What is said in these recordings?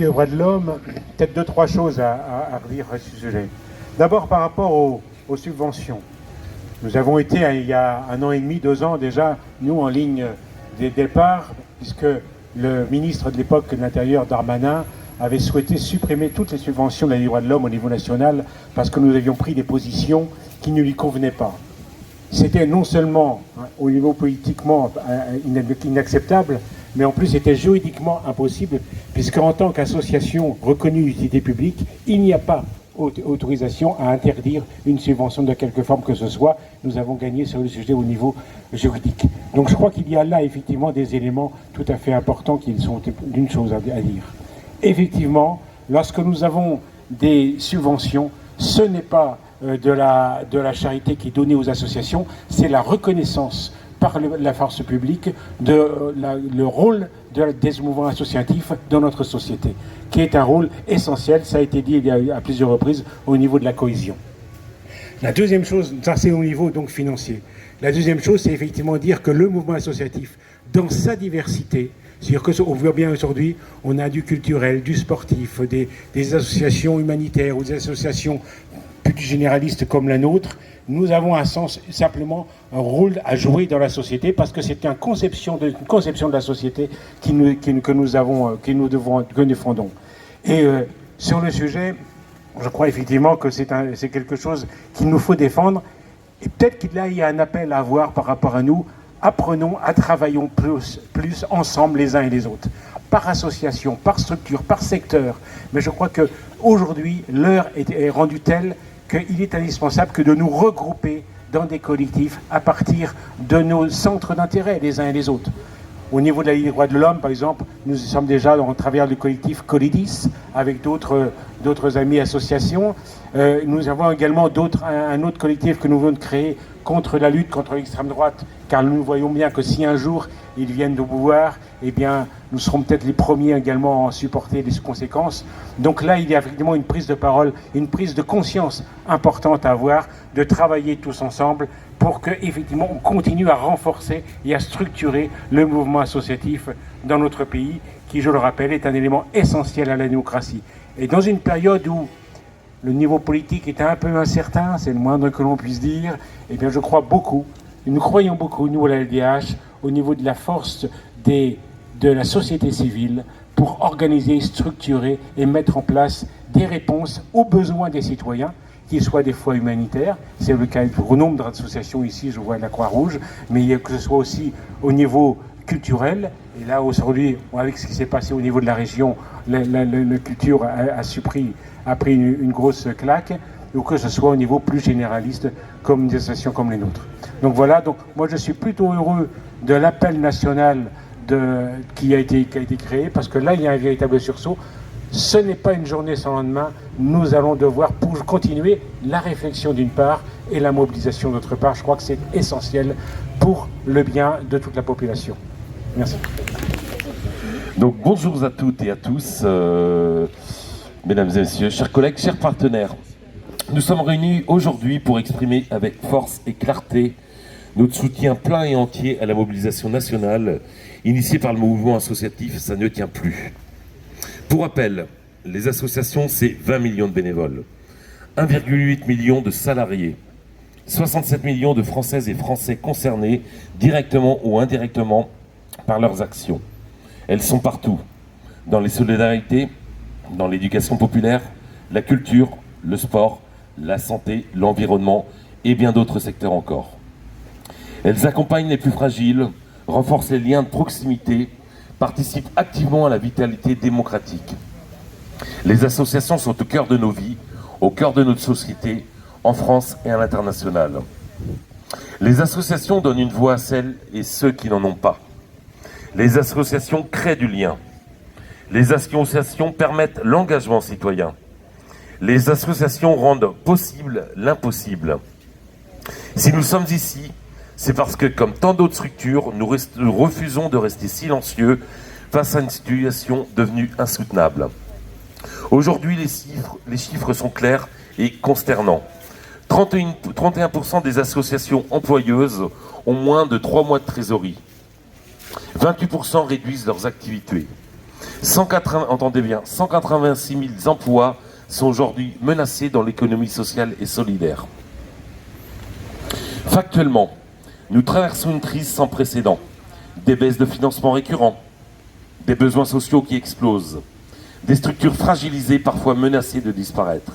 des droits de l'homme, peut-être deux, trois choses à redire à ce sujet. D'abord par rapport aux subventions. Nous avons été, il y a 1 an et demi, 2 ans déjà, nous en ligne des départs, puisque le ministre de l'époque de l'Intérieur, Darmanin, avait souhaité supprimer toutes les subventions de la Ligue des droits de l'homme au niveau national parce que nous avions pris des positions qui ne lui convenaient pas. C'était non seulement au niveau politiquement inacceptable, mais en plus c'était juridiquement impossible, puisque en tant qu'association reconnue d'utilité publique, il n'y a pas autorisation à interdire une subvention de quelque forme que ce soit. Nous avons gagné sur le sujet au niveau juridique. Donc je crois qu'il y a là effectivement des éléments tout à fait importants qui sont d'une chose à dire. Effectivement, lorsque nous avons des subventions, ce n'est pas de la charité qui est donnée aux associations, c'est la reconnaissance par la force publique le rôle des mouvements associatifs dans notre société, qui est un rôle essentiel, ça a été dit à plusieurs reprises, au niveau de la cohésion. La deuxième chose, ça c'est au niveau donc financier. La deuxième chose, c'est effectivement dire que le mouvement associatif, dans sa diversité, c'est-à-dire qu'on voit bien aujourd'hui, on a du culturel, du sportif, des associations humanitaires ou des associations plus généralistes comme la nôtre, nous avons simplement un rôle à jouer dans la société parce que c'est une conception de la société que nous défendons. Et sur le sujet, je crois effectivement que c'est quelque chose qu'il nous faut défendre. Et peut-être qu'il y a un appel à avoir par rapport à nous. Apprenons, travaillons plus ensemble les uns et les autres, par association, par structure, par secteur. Mais je crois qu'aujourd'hui, l'heure est rendue telle qu'il est indispensable que de nous regrouper dans des collectifs à partir de nos centres d'intérêt les uns et les autres. Au niveau de la Ligue des droits de l'homme, par exemple, nous sommes déjà en travers du collectif Colidis avec d'autres amis associations. Nous avons également un autre collectif que nous venons de créer contre la lutte contre l'extrême droite, car nous voyons bien que si un jour ils viennent au pouvoir, eh bien, nous serons peut-être les premiers également à supporter les conséquences. Donc là, il y a effectivement une prise de parole, une prise de conscience importante à avoir, de travailler tous ensemble pour qu'effectivement on continue à renforcer et à structurer le mouvement associatif dans notre pays, qui, je le rappelle, est un élément essentiel à la démocratie. Et dans une période où le niveau politique est un peu incertain, c'est le moindre que l'on puisse dire, eh bien je crois beaucoup, nous croyons beaucoup, nous à la LDH, au niveau de la force de la société civile pour organiser, structurer et mettre en place des réponses aux besoins des citoyens, qu'ils soient des fois humanitaires, c'est le cas pour nombre d'associations ici, je vois la Croix-Rouge, mais que ce soit aussi au niveau culturel. Et là, aujourd'hui, avec ce qui s'est passé au niveau de la région, la culture a pris une grosse claque, ou que ce soit au niveau plus généraliste, comme des associations comme les nôtres. Donc voilà, donc moi je suis plutôt heureux de l'appel national qui a été créé, parce que là, il y a un véritable sursaut. Ce n'est pas une journée sans lendemain. Nous allons devoir continuer la réflexion d'une part et la mobilisation d'autre part. Je crois que c'est essentiel pour le bien de toute la population. Merci. Donc bonjour à toutes et à tous, mesdames et messieurs, chers collègues, chers partenaires. Nous sommes réunis aujourd'hui pour exprimer avec force et clarté notre soutien plein et entier à la mobilisation nationale initiée par le mouvement associatif Ça ne tient plus. Pour rappel, les associations, c'est 20 millions de bénévoles, 1,8 million de salariés, 67 millions de Françaises et Français concernés directement ou indirectement par leurs actions. Elles sont partout, dans les solidarités, dans l'éducation populaire, la culture, le sport, la santé, l'environnement et bien d'autres secteurs encore. Elles accompagnent les plus fragiles, renforcent les liens de proximité, participent activement à la vitalité démocratique. Les associations sont au cœur de nos vies, au cœur de notre société, en France et à l'international. Les associations donnent une voix à celles et ceux qui n'en ont pas. Les associations créent du lien. Les associations permettent l'engagement citoyen. Les associations rendent possible l'impossible. Si nous sommes ici, c'est parce que, comme tant d'autres structures, nous refusons de rester silencieux face à une situation devenue insoutenable. Aujourd'hui, les chiffres sont clairs et consternants. 31% des associations employeuses ont moins de 3 mois de trésorerie. 28% réduisent leurs activités. Entendez bien, 186 000 emplois sont aujourd'hui menacés dans l'économie sociale et solidaire. Factuellement, nous traversons une crise sans précédent. Des baisses de financement récurrents, des besoins sociaux qui explosent, des structures fragilisées, parfois menacées de disparaître.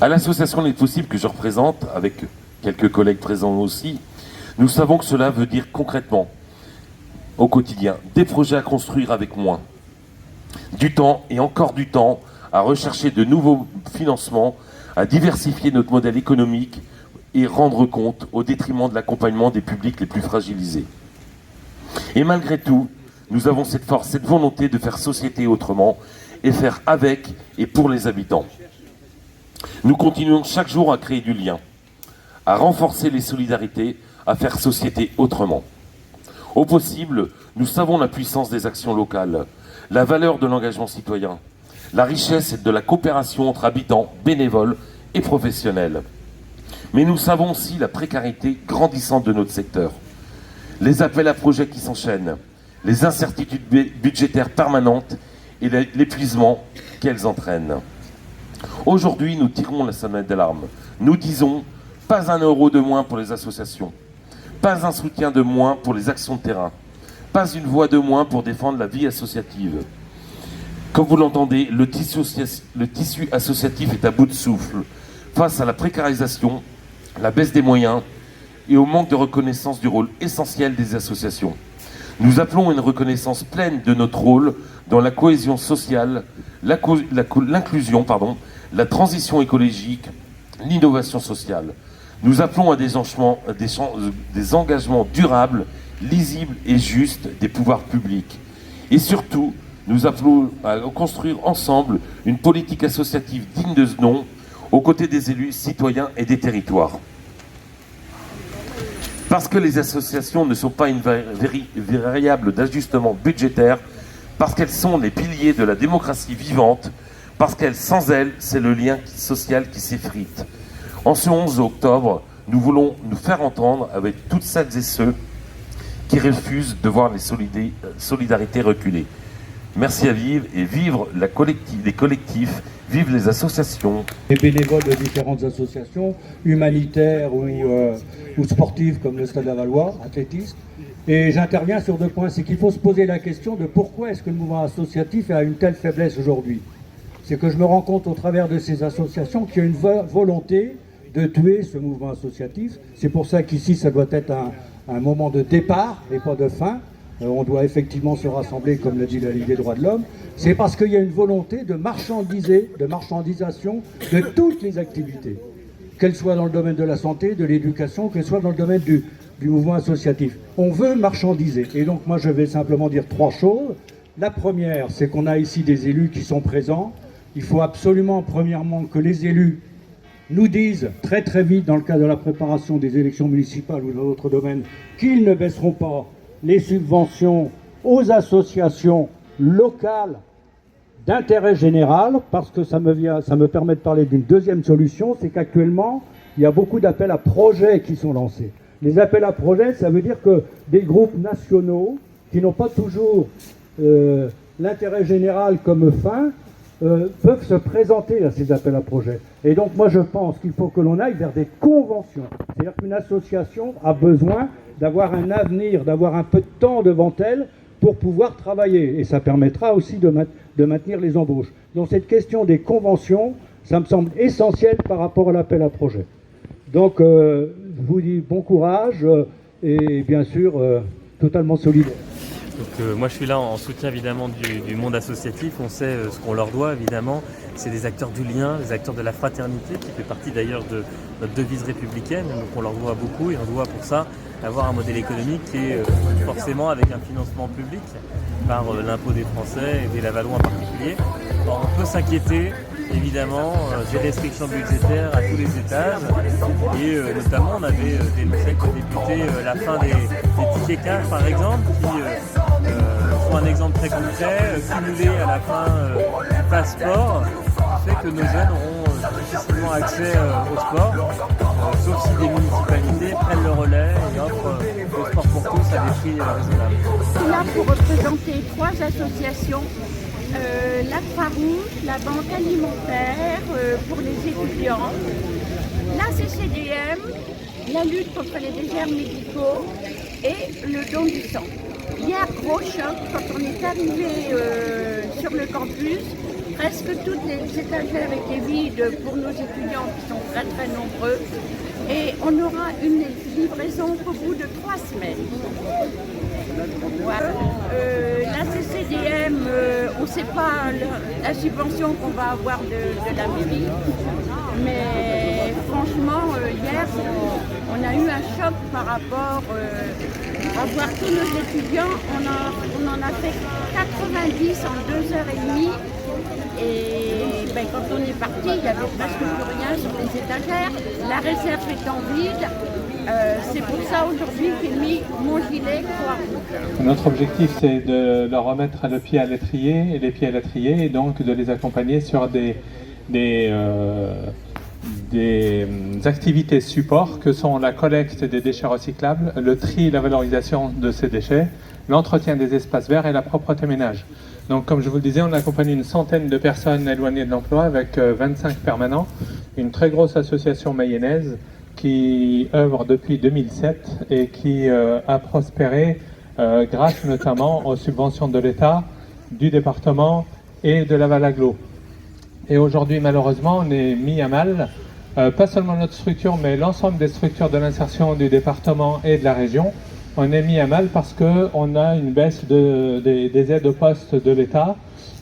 À l'association Les Possibles que je représente, avec quelques collègues présents aussi, nous savons que cela veut dire concrètement, au quotidien, des projets à construire avec moins, du temps et encore du temps à rechercher de nouveaux financements, à diversifier notre modèle économique et rendre compte au détriment de l'accompagnement des publics les plus fragilisés. Et malgré tout, nous avons cette force, cette volonté de faire société autrement et faire avec et pour les habitants. Nous continuons chaque jour à créer du lien, à renforcer les solidarités, à faire société autrement. Au possible, nous savons la puissance des actions locales, la valeur de l'engagement citoyen, la richesse de la coopération entre habitants, bénévoles et professionnels. Mais nous savons aussi la précarité grandissante de notre secteur, les appels à projets qui s'enchaînent, les incertitudes budgétaires permanentes et l'épuisement qu'elles entraînent. Aujourd'hui, nous tirons la sonnette d'alarme. Nous disons pas un euro de moins pour les associations, pas un soutien de moins pour les actions de terrain, pas une voix de moins pour défendre la vie associative. Comme vous l'entendez, le tissu associatif est à bout de souffle face à la précarisation, la baisse des moyens et au manque de reconnaissance du rôle essentiel des associations. Nous appelons à une reconnaissance pleine de notre rôle dans la cohésion sociale, l'inclusion, la transition écologique, l'innovation sociale. Nous appelons à des engagements durables, lisibles et justes des pouvoirs publics. Et surtout, nous appelons à construire ensemble une politique associative digne de ce nom, aux côtés des élus, citoyens et des territoires. Parce que les associations ne sont pas une variable d'ajustement budgétaire, parce qu'elles sont les piliers de la démocratie vivante, parce qu'elles, sans elles, c'est le lien social qui s'effrite. En ce 11 octobre, nous voulons nous faire entendre avec toutes celles et ceux qui refusent de voir les solidarités reculer. Merci à vivre et vivre les collectifs, vive les associations. Les bénévoles de différentes associations, humanitaires ou sportives comme le Stade Lavallois, athlétisme. Et j'interviens sur deux points. C'est qu'il faut se poser la question de pourquoi est-ce que le mouvement associatif a une telle faiblesse aujourd'hui. C'est que je me rends compte au travers de ces associations qu'il y a une volonté de tuer ce mouvement associatif. C'est pour ça qu'ici, ça doit être un moment de départ et pas de fin. On doit effectivement se rassembler, comme l'a dit la Ligue des droits de l'homme. C'est parce qu'il y a une volonté de marchandisation de toutes les activités, qu'elles soient dans le domaine de la santé, de l'éducation, qu'elles soient dans le domaine du mouvement associatif. On veut marchandiser. Et donc moi, je vais simplement dire trois choses. La première, c'est qu'on a ici des élus qui sont présents. Il faut absolument, premièrement, que les élus nous disent très très vite, dans le cadre de la préparation des élections municipales ou dans d'autres domaines, qu'ils ne baisseront pas les subventions aux associations locales d'intérêt général, parce que ça me permet de parler d'une deuxième solution, c'est qu'actuellement, il y a beaucoup d'appels à projets qui sont lancés. Les appels à projets, ça veut dire que des groupes nationaux, qui n'ont pas toujours l'intérêt général comme fin, peuvent se présenter à ces appels à projets. Et donc moi je pense qu'il faut que l'on aille vers des conventions. C'est-à-dire qu'une association a besoin d'avoir un avenir, d'avoir un peu de temps devant elle pour pouvoir travailler. Et ça permettra aussi de maintenir les embauches. Donc cette question des conventions, ça me semble essentiel par rapport à l'appel à projet. Donc je vous dis bon courage et bien sûr totalement solidaire. Donc moi je suis là en soutien évidemment du monde associatif. On sait ce qu'on leur doit évidemment. C'est des acteurs du lien, des acteurs de la fraternité, qui fait partie d'ailleurs de notre devise républicaine. Donc on leur doit beaucoup et on doit pour ça avoir un modèle économique qui est forcément avec un financement public par l'impôt des Français et des Lavallois en particulier. Alors, on peut s'inquiéter évidemment des restrictions budgétaires à tous les étages et notamment on avait dénoncé avec le député la fin des tickets cash par exemple qui sont un exemple très concret, cumulé à la fin du passeport, fait que nos jeunes auront difficilement accès au sport, sauf si des municipalités prennent le relais et offrent le sport pour tous à des prix raisonnables. Je suis là pour représenter 3 associations, la Croix-Rouge, la Banque alimentaire pour les étudiants, la CCDM, la lutte contre les déserts médicaux et le don du sang. Hier, gros choc, quand on est arrivé sur le campus, presque toutes les étagères étaient vides pour nos étudiants qui sont très très nombreux. Et on aura une livraison au bout de 3 semaines. Voilà. La CCDM, on ne sait pas la subvention qu'on va avoir de la mairie. Mais franchement, hier, on a eu un choc par rapport à voir tous nos étudiants. On en a fait 90 en 2h30. Et ben, quand on est parti, il n'y avait presque plus rien sur les étagères. La réserve étant vide, c'est pour ça aujourd'hui que j'ai mis mon gilet Croix-Rouge. Notre objectif, c'est de leur remettre le pied à l'étrier, et donc de les accompagner sur des activités support que sont la collecte des déchets recyclables, le tri et la valorisation de ces déchets, l'entretien des espaces verts et la propreté ménage. Donc comme je vous le disais, on accompagne une centaine de personnes éloignées de l'emploi avec 25 permanents, une très grosse association mayonnaise qui œuvre depuis 2007 et qui a prospéré grâce notamment aux subventions de l'État, du département et de la Val-Aglo. Et aujourd'hui, malheureusement, on est mis à mal, pas seulement notre structure, mais l'ensemble des structures de l'insertion du département et de la région. On est mis à mal parce qu'on a une baisse des aides au poste de l'État.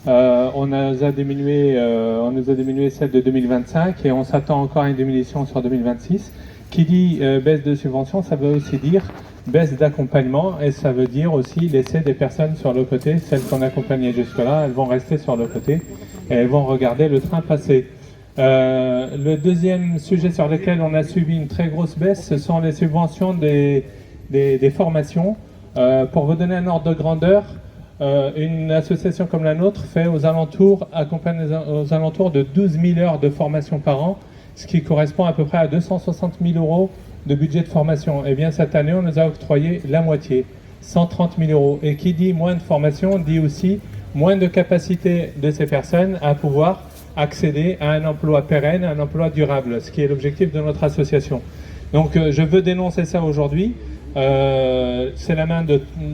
On nous a diminué celle de 2025 et on s'attend encore à une diminution sur 2026. Qui dit baisse de subvention, ça veut aussi dire baisse d'accompagnement et ça veut dire aussi laisser des personnes sur le côté. Celles qu'on accompagnait jusque-là, elles vont rester sur le côté et elles vont regarder le train passer. Le deuxième sujet sur lequel on a subi une très grosse baisse, ce sont les subventions des formations. Pour vous donner un ordre de grandeur, une association comme la nôtre fait accompagne aux alentours de 12 000 heures de formation par an, ce qui correspond à peu près à 260 000 euros de budget de formation. Et bien cette année, on nous a octroyé la moitié, 130 000 euros. Et qui dit moins de formation, dit aussi moins de capacité de ces personnes à pouvoir accéder à un emploi pérenne, à un emploi durable, ce qui est l'objectif de notre association. Donc je veux dénoncer ça aujourd'hui. C'est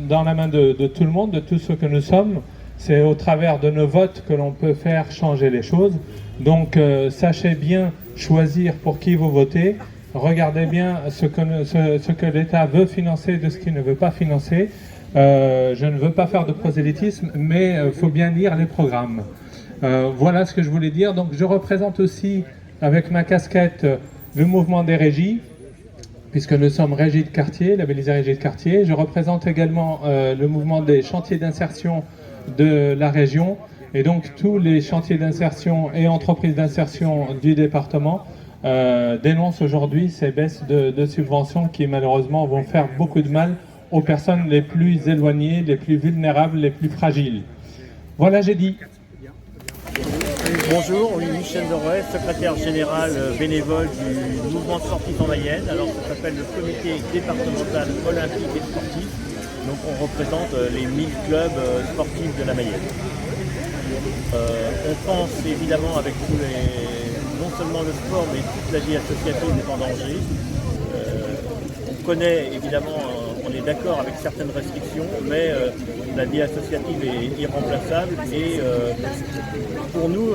dans la main de tout le monde, de tous ceux que nous sommes. C'est au travers de nos votes que l'on peut faire changer les choses. Donc sachez bien choisir pour qui vous votez. Regardez bien ce que l'État veut financer de ce qu'il ne veut pas financer. Je ne veux pas faire de prosélytisme, mais il faut bien lire les programmes. Voilà ce que je voulais dire. Donc je représente aussi, avec ma casquette, le mouvement des régies, puisque nous sommes régie de quartier, labellisé régie de quartier. Je représente également le mouvement des chantiers d'insertion de la région, et donc tous les chantiers d'insertion et entreprises d'insertion du département dénoncent aujourd'hui ces baisses de subventions qui malheureusement vont faire beaucoup de mal aux personnes les plus éloignées, les plus vulnérables, les plus fragiles. Voilà, j'ai dit. Bonjour, oui, Michel Doré, secrétaire général bénévole du mouvement sportif en Mayenne. Alors ça s'appelle le comité départemental olympique et sportif. Donc on représente les 1000 clubs sportifs de la Mayenne. On pense évidemment avec non seulement le sport mais toute la vie associative est en danger. On connaît évidemment, on est d'accord avec certaines restrictions, mais la vie associative est irremplaçable et pour nous,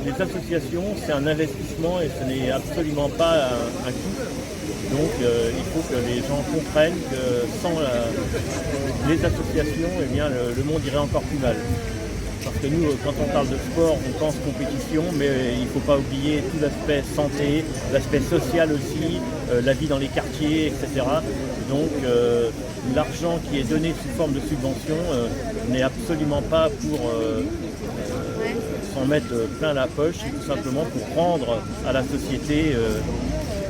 les associations, c'est un investissement et ce n'est absolument pas un coût. Donc il faut que les gens comprennent que sans les associations, eh bien, le monde irait encore plus mal. Parce que nous, quand on parle de sport, on pense compétition, mais il ne faut pas oublier tout l'aspect santé, l'aspect social aussi, la vie dans les quartiers, etc. Donc l'argent qui est donné sous forme de subvention n'est absolument pas pour s'en mettre plein la poche, c'est tout simplement pour rendre à la société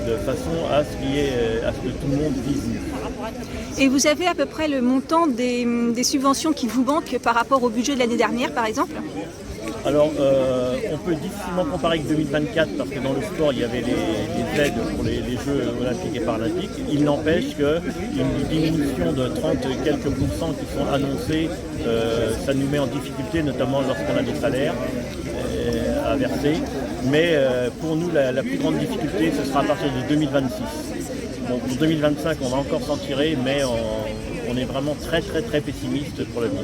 de façon à ce que tout le monde vive mieux. Et vous avez à peu près le montant des subventions qui vous manquent par rapport au budget de l'année dernière, par exemple ? Alors, on peut difficilement comparer avec 2024 parce que dans le sport, il y avait les aides pour les Jeux olympiques et paralympiques. Il n'empêche qu'une diminution de 30 et quelques pourcents qui sont annoncés, ça nous met en difficulté, notamment lorsqu'on a des salaires à verser. Mais pour nous, la plus grande difficulté, ce sera à partir de 2026. Bon, pour 2025, on va encore s'en tirer, mais on est vraiment très pessimiste pour l'avenir.